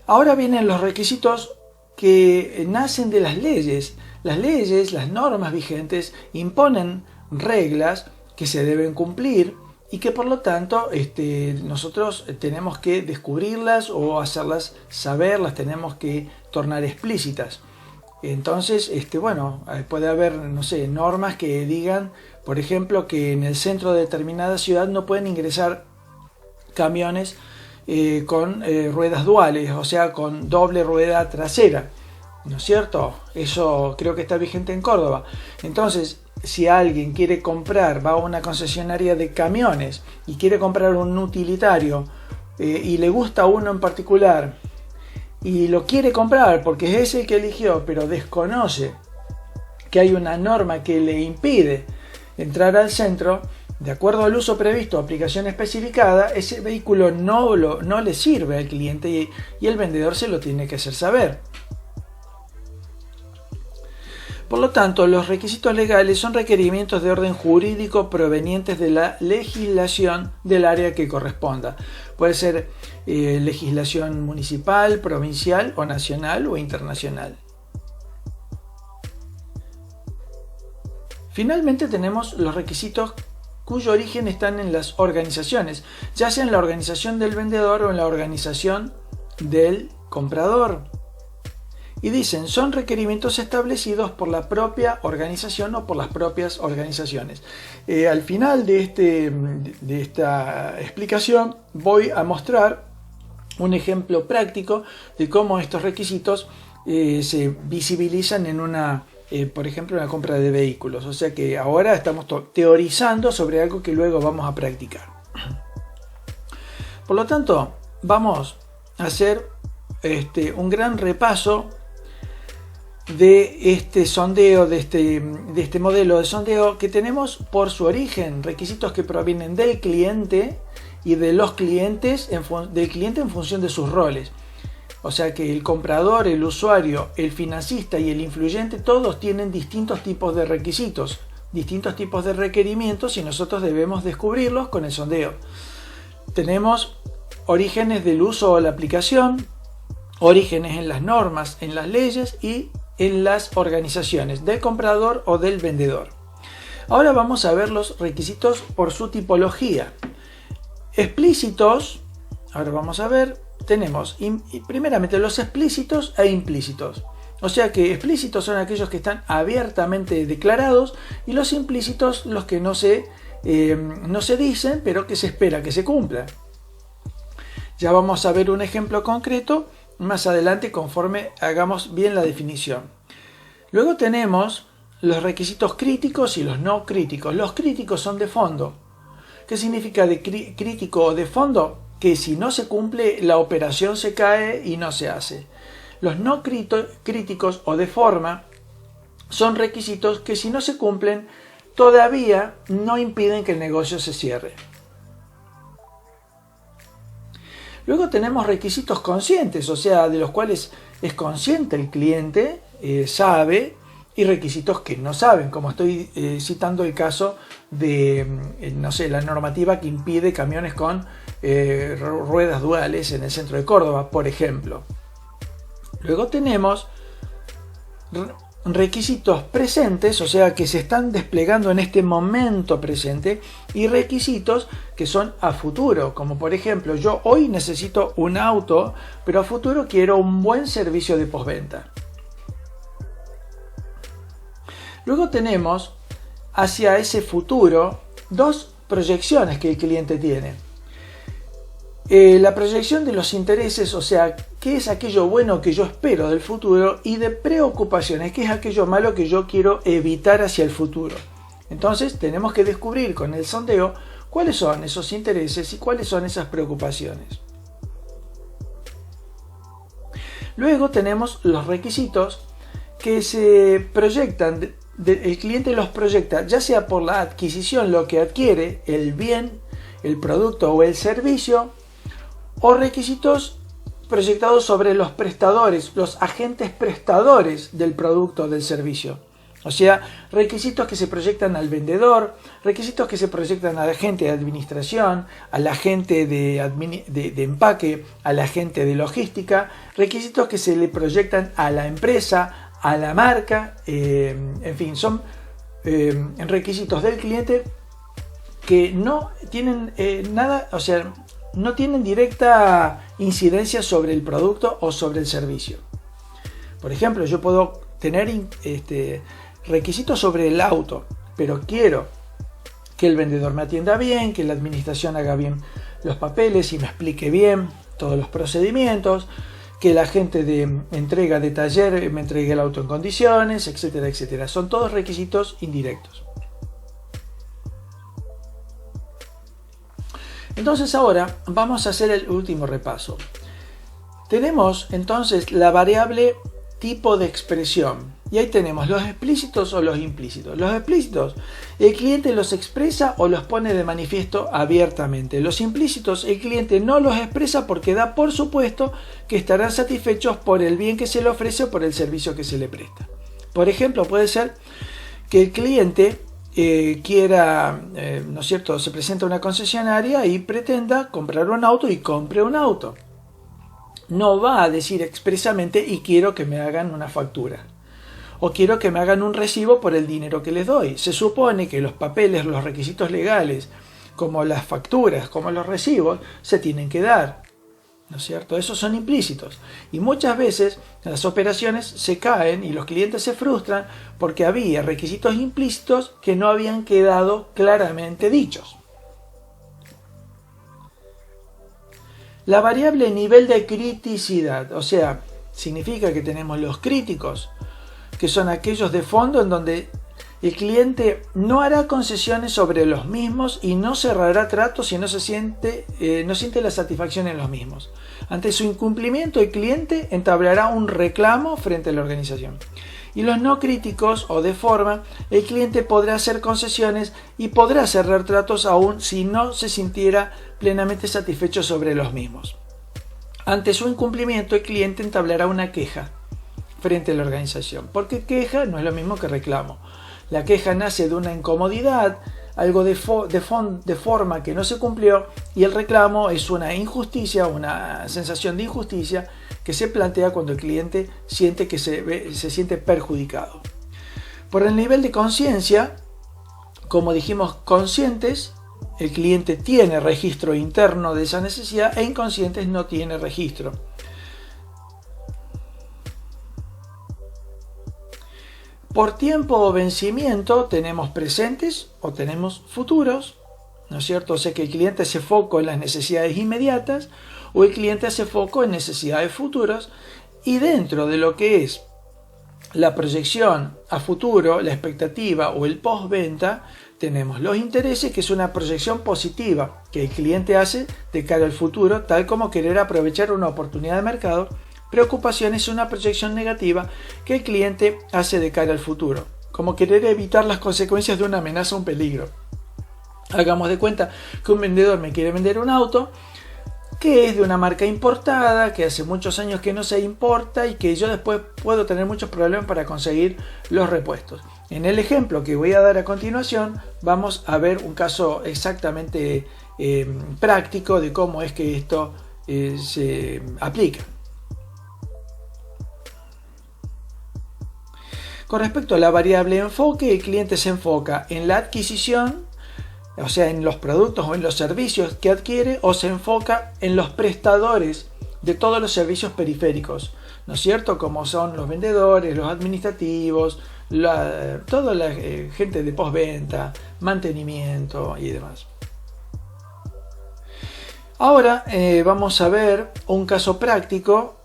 Ahora vienen los requisitos que nacen de las leyes. Las leyes, las normas vigentes imponen reglas que se deben cumplir y que por lo tanto nosotros tenemos que descubrirlas o hacerlas saber, las tenemos que tornar explícitas. Entonces, puede haber, no sé, normas que digan, por ejemplo, que en el centro de determinada ciudad no pueden ingresar camiones con ruedas duales, o sea, con doble rueda trasera, ¿no es cierto? Eso creo que está vigente en Córdoba. Entonces, si alguien quiere comprar, va a una concesionaria de camiones y quiere comprar un utilitario y le gusta uno en particular y lo quiere comprar porque es el que eligió, pero desconoce que hay una norma que le impide entrar al centro, de acuerdo al uso previsto o aplicación especificada, ese vehículo no le sirve al cliente y el vendedor se lo tiene que hacer saber. Por lo tanto, los requisitos legales son requerimientos de orden jurídico provenientes de la legislación del área que corresponda. Puede ser legislación municipal, provincial o nacional o internacional. Finalmente tenemos los requisitos cuyo origen están en las organizaciones, ya sea en la organización del vendedor o en la organización del comprador. Y dicen, son requerimientos establecidos por la propia organización o por las propias organizaciones. Al final de esta explicación voy a mostrar un ejemplo práctico de cómo estos requisitos se visibilizan en por ejemplo, una compra de vehículos. O sea que ahora estamos teorizando sobre algo que luego vamos a practicar. Por lo tanto, vamos a hacer un gran repaso de este sondeo, de este modelo de sondeo que tenemos por su origen, requisitos que provienen del cliente y de los clientes, del cliente en función de sus roles. O sea que el comprador, el usuario, el financista y el influyente, todos tienen distintos tipos de requisitos, distintos tipos de requerimientos y nosotros debemos descubrirlos con el sondeo. Tenemos orígenes del uso o la aplicación, orígenes en las normas, en las leyes y en las organizaciones del comprador o del vendedor. Ahora vamos a ver los requisitos por su tipología. Explícitos, ahora vamos a ver, tenemos primeramente los explícitos e implícitos. O sea que explícitos son aquellos que están abiertamente declarados y los implícitos los que no se dicen pero que se espera que se cumplan. Ya vamos a ver un ejemplo concreto más adelante conforme hagamos bien la definición. Luego tenemos los requisitos críticos y los no críticos. Los críticos son de fondo. ¿Qué significa de crítico o de fondo? Que si no se cumple la operación se cae y no se hace. Los no críticos o de forma son requisitos que si no se cumplen todavía no impiden que el negocio se cierre. Luego tenemos requisitos conscientes, o sea, de los cuales es consciente el cliente, sabe, y requisitos que no saben, como estoy citando el caso de, la normativa que impide camiones con ruedas duales en el centro de Córdoba, por ejemplo. Luego tenemos requisitos presentes, o sea, que se están desplegando en este momento presente, y requisitos que son a futuro, como por ejemplo, yo hoy necesito un auto, pero a futuro quiero un buen servicio de postventa. Luego tenemos hacia ese futuro dos proyecciones que el cliente tiene. La proyección de los intereses, o sea, qué es aquello bueno que yo espero del futuro, y de preocupaciones, qué es aquello malo que yo quiero evitar hacia el futuro. Entonces tenemos que descubrir con el sondeo cuáles son esos intereses y cuáles son esas preocupaciones. Luego tenemos los requisitos que se proyectan, el cliente los proyecta ya sea por la adquisición, lo que adquiere, el bien, el producto o el servicio, o requisitos proyectados sobre los prestadores, los agentes prestadores del producto o del servicio. O sea, requisitos que se proyectan al vendedor, requisitos que se proyectan a la gente de administración, a la gente de empaque, a la gente de logística, requisitos que se le proyectan a la empresa, a la marca, en fin, son requisitos del cliente que no tienen nada, o sea, no tienen directa incidencia sobre el producto o sobre el servicio. Por ejemplo, yo puedo tener requisitos sobre el auto, pero quiero que el vendedor me atienda bien, que la administración haga bien los papeles y me explique bien todos los procedimientos, que la gente de entrega de taller me entregue el auto en condiciones, etcétera, etcétera. Son todos requisitos indirectos. Entonces ahora vamos a hacer el último repaso. Tenemos entonces la variable tipo de expresión. Y ahí tenemos los explícitos o los implícitos. Los explícitos, el cliente los expresa o los pone de manifiesto abiertamente. Los implícitos, el cliente no los expresa porque da por supuesto que estarán satisfechos por el bien que se le ofrece o por el servicio que se le presta. Por ejemplo, puede ser que el cliente quiera, ¿no es cierto?, se presenta a una concesionaria y pretenda comprar un auto y compre un auto. No va a decir expresamente y quiero que me hagan una factura. O quiero que me hagan un recibo por el dinero que les doy. Se supone que los papeles, los requisitos legales, como las facturas, como los recibos, se tienen que dar, ¿no es cierto? Esos son implícitos. Y muchas veces las operaciones se caen y los clientes se frustran porque había requisitos implícitos que no habían quedado claramente dichos. La variable nivel de criticidad, o sea, significa que tenemos los críticos, que son aquellos de fondo en donde el cliente no hará concesiones sobre los mismos y no cerrará tratos si no siente la satisfacción en los mismos. Ante su incumplimiento, el cliente entablará un reclamo frente a la organización. Y los no críticos o de forma, el cliente podrá hacer concesiones y podrá cerrar tratos aún si no se sintiera plenamente satisfecho sobre los mismos. Ante su incumplimiento, el cliente entablará una queja frente a la organización, porque queja no es lo mismo que reclamo. La queja nace de una incomodidad, algo de forma que no se cumplió, y el reclamo es una injusticia, una sensación de injusticia que se plantea cuando el cliente siente que se siente perjudicado. Por el nivel de conciencia, como dijimos, conscientes, el cliente tiene registro interno de esa necesidad e inconscientes no tiene registro. Por tiempo o vencimiento tenemos presentes o tenemos futuros, ¿no es cierto? O sea que el cliente hace foco en las necesidades inmediatas o el cliente hace foco en necesidades futuras, y dentro de lo que es la proyección a futuro, la expectativa o el postventa, tenemos los intereses, que es una proyección positiva que el cliente hace de cara al futuro, tal como querer aprovechar una oportunidad de mercado. Preocupación es una proyección negativa que el cliente hace de cara al futuro, como querer evitar las consecuencias de una amenaza o un peligro. Hagamos de cuenta que un vendedor me quiere vender un auto que es de una marca importada, que hace muchos años que no se importa y que yo después puedo tener muchos problemas para conseguir los repuestos. En el ejemplo que voy a dar a continuación vamos a ver un caso exactamente práctico de cómo es que esto se aplica. Con respecto a la variable enfoque, el cliente se enfoca en la adquisición, o sea, en los productos o en los servicios que adquiere, o se enfoca en los prestadores de todos los servicios periféricos, ¿no es cierto? Como son los vendedores, los administrativos, toda la gente de postventa, mantenimiento y demás. Ahora vamos a ver un caso práctico,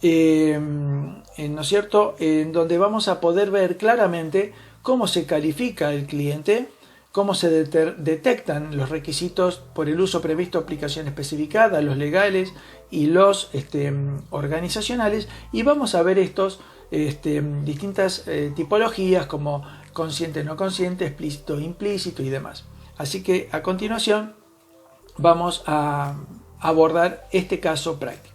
¿no es cierto?, en donde vamos a poder ver claramente cómo se califica el cliente, cómo se detectan los requisitos por el uso previsto, aplicación especificada, los legales y los organizacionales, y vamos a ver estos distintas tipologías como consciente, no consciente, explícito, implícito y demás. Así que a continuación vamos a abordar este caso práctico.